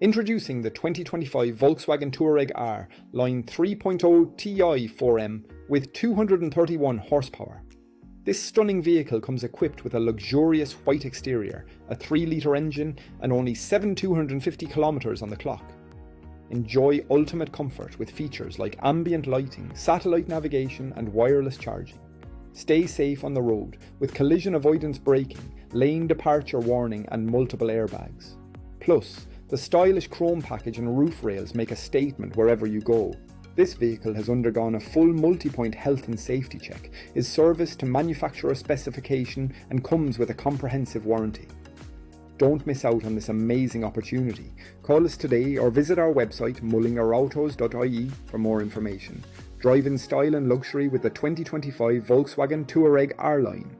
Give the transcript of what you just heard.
Introducing the 2025 Volkswagen Touareg R Line 3.0 Ti 4M with 231 horsepower. This stunning vehicle comes equipped with a luxurious white exterior, a 3-litre engine and only 7,250 kilometers on the clock. Enjoy ultimate comfort with features like ambient lighting, satellite navigation and wireless charging. Stay safe on the road with collision avoidance braking, lane departure warning and multiple airbags. Plus, the stylish chrome package and roof rails make a statement wherever you go. This vehicle has undergone a full multi-point health and safety check, is serviced to manufacturer specification and comes with a comprehensive warranty. Don't miss out on this amazing opportunity. Call us today or visit our website mullingerautos.ie for more information. Drive in style and luxury with the 2025 Volkswagen Touareg R Line.